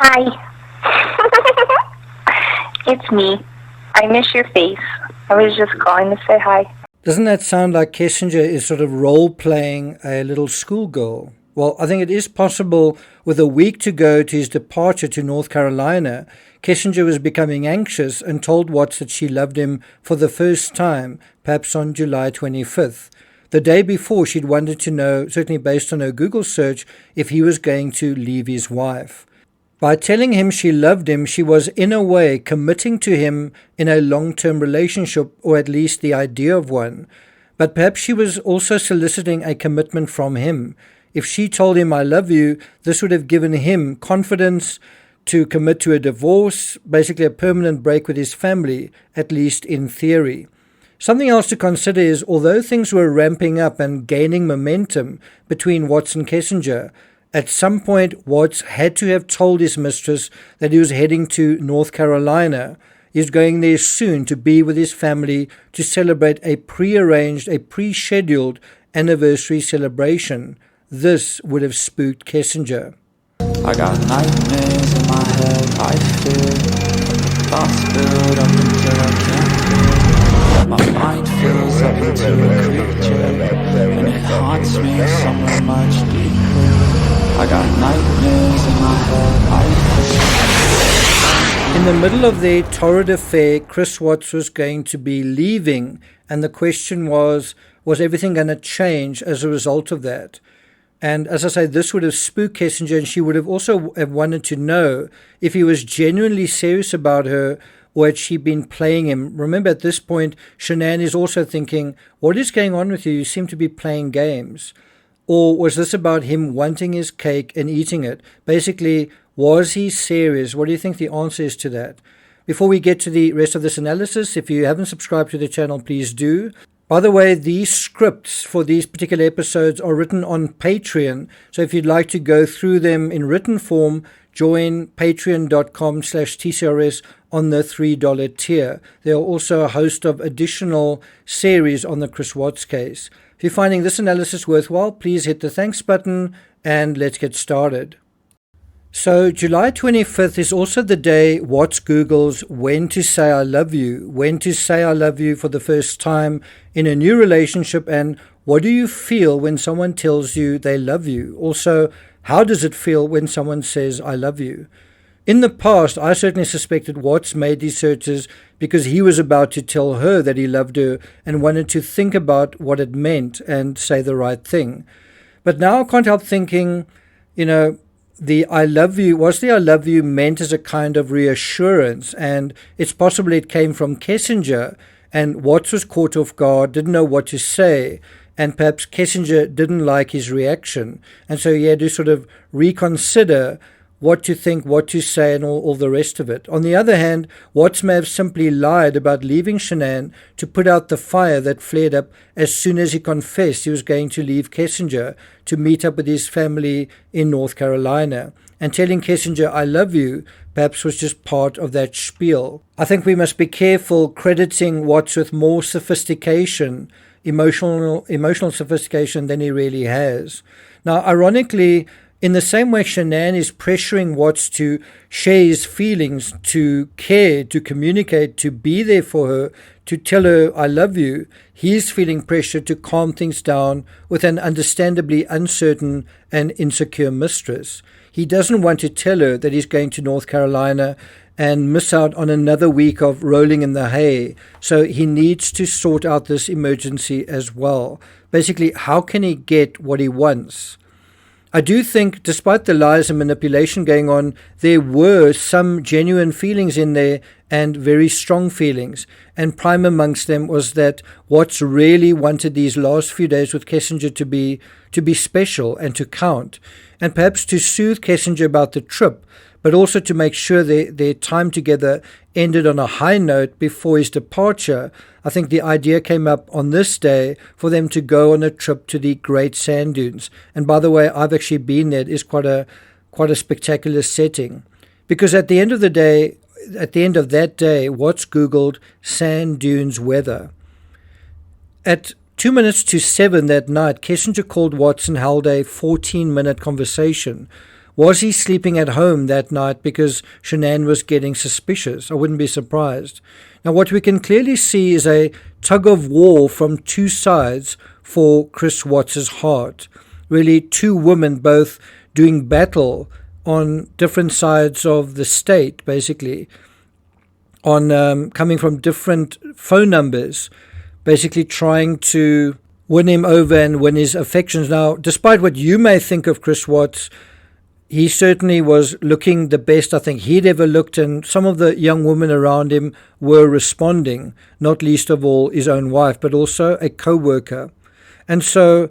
Hi. It's me. I miss your face. I was just calling to say hi. Doesn't that sound like Kessinger is sort of role-playing a little schoolgirl? Well, I think it is possible with a week to go to his departure to North Carolina, Kessinger was becoming anxious and told Watts that she loved him for the first time, perhaps on July 25th. The day before, she'd wanted to know, certainly based on her Google search, if he was going to leave his wife. By telling him she loved him, she was in a way committing to him in a long-term relationship, or at least the idea of one. But perhaps she was also soliciting a commitment from him. If she told him, I love you, this would have given him confidence to commit to a divorce, basically a permanent break with his family, at least in theory. Something else to consider is, although things were ramping up and gaining momentum between Watts and Kessinger, at some point Watts had to have told his mistress that he was heading to North Carolina. He was going there soon to be with his family to celebrate a pre-arranged, a pre-scheduled anniversary celebration. This would have spooked Kessinger. I got nightmares in my head, I fear. Thoughts build up until I can't breathe. My mind fills up into a creature, and it haunts me somewhere much deeper. I got nightmares in my head, I fear. In the middle of their torrid affair, Chris Watts was going to be leaving, and the question was everything going to change as a result of that? And as I say, this would have spooked Kessinger, and she would have also have wanted to know if he was genuinely serious about her, or had she been playing him. Remember, at this point, Shanann is also thinking, what is going on with you? You seem to be playing games. Or was this about him wanting his cake and eating it? Basically, was he serious? What do you think the answer is to that? Before we get to the rest of this analysis, if you haven't subscribed to the channel, please do. By the way, these scripts for these particular episodes are written on Patreon. So if you'd like to go through them in written form, join patreon.com/TCRS on the $3 tier. There are also a host of additional series on the Chris Watts case. If you're finding this analysis worthwhile, please hit the thanks button and let's get started. So July 25th is also the day Watts Googles when to say I love you, when to say I love you for the first time in a new relationship, and what do you feel when someone tells you they love you? Also, how does it feel when someone says I love you? In the past, I certainly suspected Watts made these searches because he was about to tell her that he loved her and wanted to think about what it meant and say the right thing. But now I can't help thinking, the I love you, was the I love you meant as a kind of reassurance? And it's possible it came from Kessinger, and Watts was caught off guard, didn't know what to say, and perhaps Kessinger didn't like his reaction. And so he had to sort of reconsider what to think, what to say, and all the rest of it. On the other hand, Watts may have simply lied about leaving Shanann to put out the fire that flared up as soon as he confessed he was going to leave Kessinger to meet up with his family in North Carolina. And telling Kessinger, I love you, perhaps was just part of that spiel. I think we must be careful crediting Watts with more sophistication, emotional sophistication than he really has. Now, ironically, in the same way Shanann is pressuring Watts to share his feelings, to care, to communicate, to be there for her, to tell her, I love you, he's feeling pressure to calm things down with an understandably uncertain and insecure mistress. He doesn't want to tell her that he's going to North Carolina and miss out on another week of rolling in the hay. So he needs to sort out this emergency as well. Basically, how can he get what he wants? I do think, despite the lies and manipulation going on, there were some genuine feelings in there and very strong feelings. And prime amongst them was that Watts really wanted these last few days with Kessinger to be special and to count. And perhaps to soothe Kessinger about the trip, but also to make sure their time together ended on a high note before his departure. I think the idea came up on this day for them to go on a trip to the Great Sand Dunes. And by the way, I've actually been there. It is quite a spectacular setting. Because at the end of that day, Watts Googled sand dunes weather. At 2 7 that night, Kessinger called Watts and held a 14-minute conversation. Was he sleeping at home that night because Shanann was getting suspicious? I wouldn't be surprised. Now, what we can clearly see is a tug of war from two sides for Chris Watts's heart. Really, two women both doing battle on different sides of the state, basically, on coming from different phone numbers, basically trying to win him over and win his affections. Now, despite what you may think of Chris Watts, he certainly was looking the best I think he'd ever looked, and some of the young women around him were responding, not least of all his own wife, but also a co-worker. And so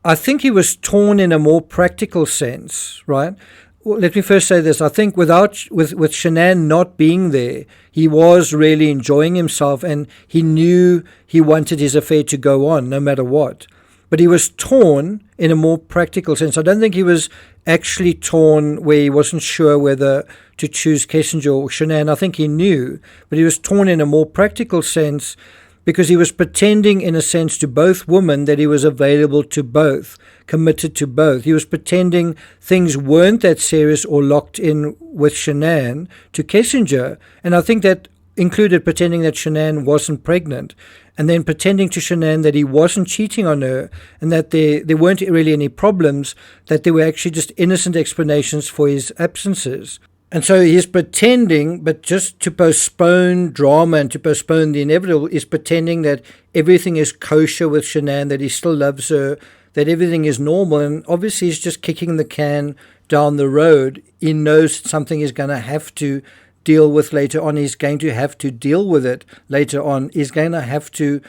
I think he was torn in a more practical sense, right? Well, let me first say this. I think with Shanann not being there, he was really enjoying himself, and he knew he wanted his affair to go on no matter what. But he was torn in a more practical sense. I don't think he was actually torn where he wasn't sure whether to choose Kessinger or Shanann. I think he knew, but he was torn in a more practical sense because he was pretending, in a sense, to both women that he was available to both, committed to both. He was pretending things weren't that serious or locked in with Shanann to Kessinger. And I think that included pretending that Shanann wasn't pregnant, and then pretending to Shanann that he wasn't cheating on her, and that there weren't really any problems, that there were actually just innocent explanations for his absences. And so he's pretending, but just to postpone drama and to postpone the inevitable, is pretending that everything is kosher with Shanann, that he still loves her, that everything is normal. And obviously he's just kicking the can down the road. He knows something he's going to have to deal with later on. He's going to have to deal with it later on. He's going to have to,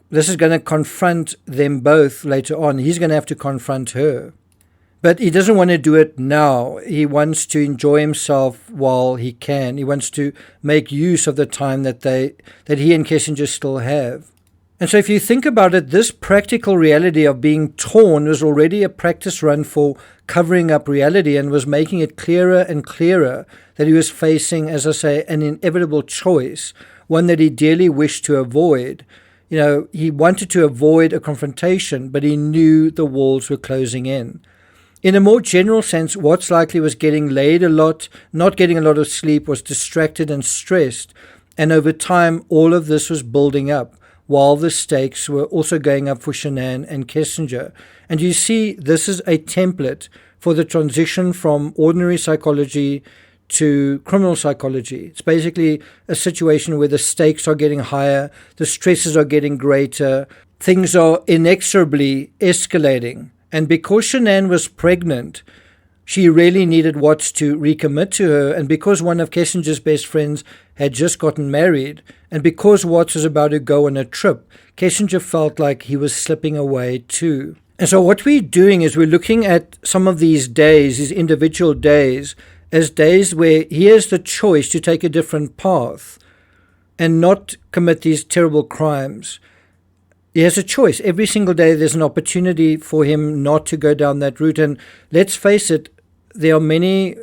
this is going to confront them both later on. He's going to have to confront her. But he doesn't want to do it now. He wants to enjoy himself while he can. He wants to make use of the time that he and Kessinger still have. And so if you think about it, this practical reality of being torn was already a practice run for covering up reality, and was making it clearer and clearer that he was facing, as I say, an inevitable choice, one that he dearly wished to avoid. You know, he wanted to avoid a confrontation, but he knew the walls were closing in. In a more general sense, Watts likely was getting laid a lot, not getting a lot of sleep, was distracted and stressed, and over time all of this was building up, while the stakes were also going up for Shanann and Kessinger. And you see, this is a template for the transition from ordinary psychology to criminal psychology. It's basically a situation where the stakes are getting higher, the stresses are getting greater, things are inexorably escalating. And because Shanann was pregnant, she really needed Watts to recommit to her, and because one of Kessinger's best friends had just gotten married, and because Watts was about to go on a trip, Kessinger felt like he was slipping away too. And so what we're doing is we're looking at some of these days, these individual days, as days where he has the choice to take a different path and not commit these terrible crimes. He has a choice. Every single day there's an opportunity for him not to go down that route. And let's face it, there are many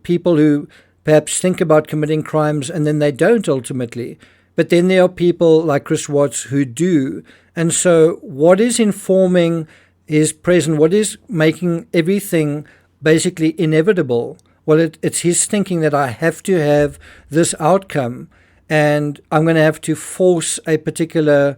people who perhaps think about committing crimes and then they don't ultimately. But then there are people like Chris Watts who do. And so what is informing his present, what is making everything basically inevitable? Well, it's his thinking that I have to have this outcome, and I'm going to have to force a particular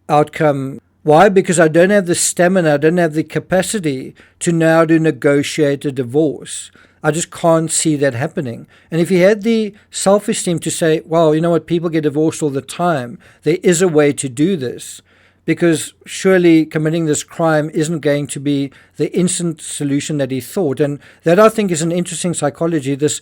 outcome. Why? Because I don't have the stamina, I don't have the capacity to now to negotiate a divorce. I just can't see that happening. And if he had the self-esteem to say, well, you know what, people get divorced all the time, there is a way to do this, because surely committing this crime isn't going to be the instant solution that he thought. And that, I think, is an interesting psychology, this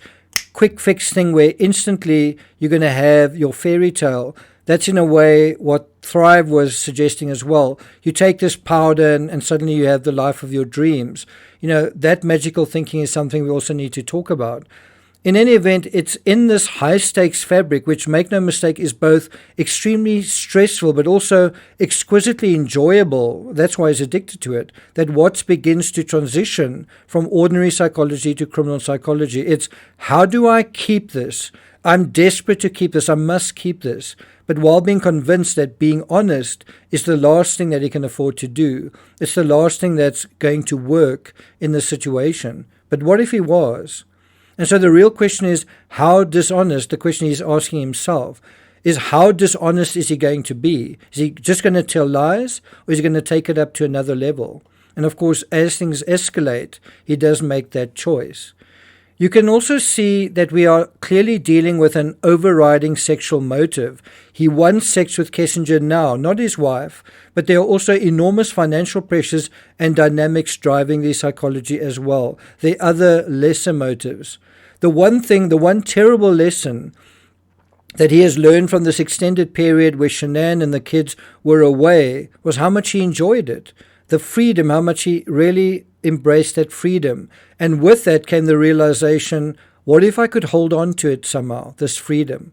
quick fix thing where instantly you're going to have your fairy tale. That's in a way what Thrive was suggesting as well. You take this powder and suddenly you have the life of your dreams. You know, that magical thinking is something we also need to talk about. In any event, it's in this high-stakes fabric, which, make no mistake, is both extremely stressful but also exquisitely enjoyable. That's why he's addicted to it, that Watts begins to transition from ordinary psychology to criminal psychology. It's, how do I keep this? I'm desperate to keep this. I must keep this. But while being convinced that being honest is the last thing that he can afford to do, it's the last thing that's going to work in this situation. But what if he was? And so the real question is, how dishonest, the question he's asking himself, is how dishonest is he going to be? Is he just going to tell lies, or is he going to take it up to another level? And of course, as things escalate, he does make that choice. You can also see that we are clearly dealing with an overriding sexual motive. He wants sex with Kessinger now, not his wife, but there are also enormous financial pressures and dynamics driving the psychology as well. There are other lesser motives. The one terrible lesson that he has learned from this extended period where Shanann and the kids were away was how much he enjoyed it. The freedom, how much he really embraced that freedom. And with that came the realization, what if I could hold on to it somehow, this freedom?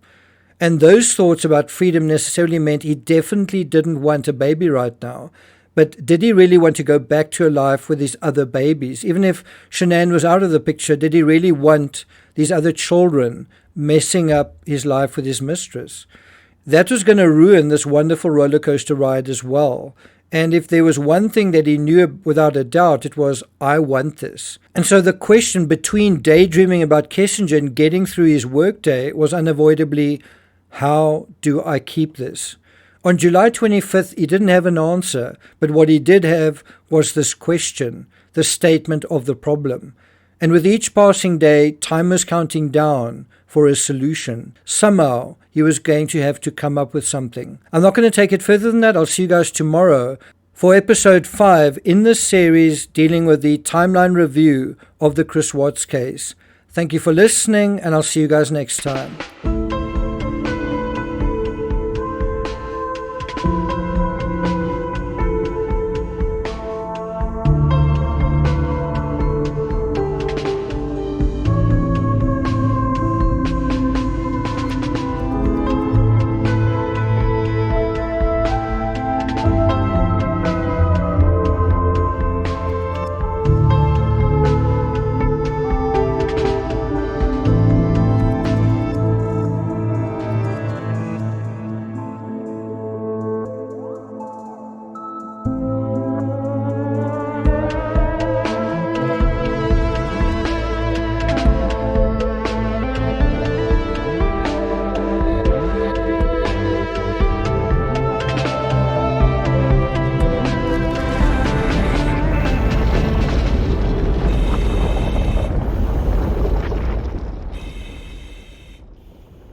And those thoughts about freedom necessarily meant he definitely didn't want a baby right now. But did he really want to go back to a life with these other babies? Even if Shanann was out of the picture, did he really want these other children messing up his life with his mistress? That was going to ruin this wonderful roller coaster ride as well. And if there was one thing that he knew without a doubt, it was, I want this. And so the question between daydreaming about Kessinger and getting through his workday was unavoidably, how do I keep this? On July 25th, he didn't have an answer, but what he did have was this question, the statement of the problem. And with each passing day, time was counting down for a solution. Somehow, he was going to have to come up with something. I'm not going to take it further than that. I'll see you guys tomorrow for episode 5 in this series dealing with the timeline review of the Chris Watts case. Thank you for listening, and I'll see you guys next time.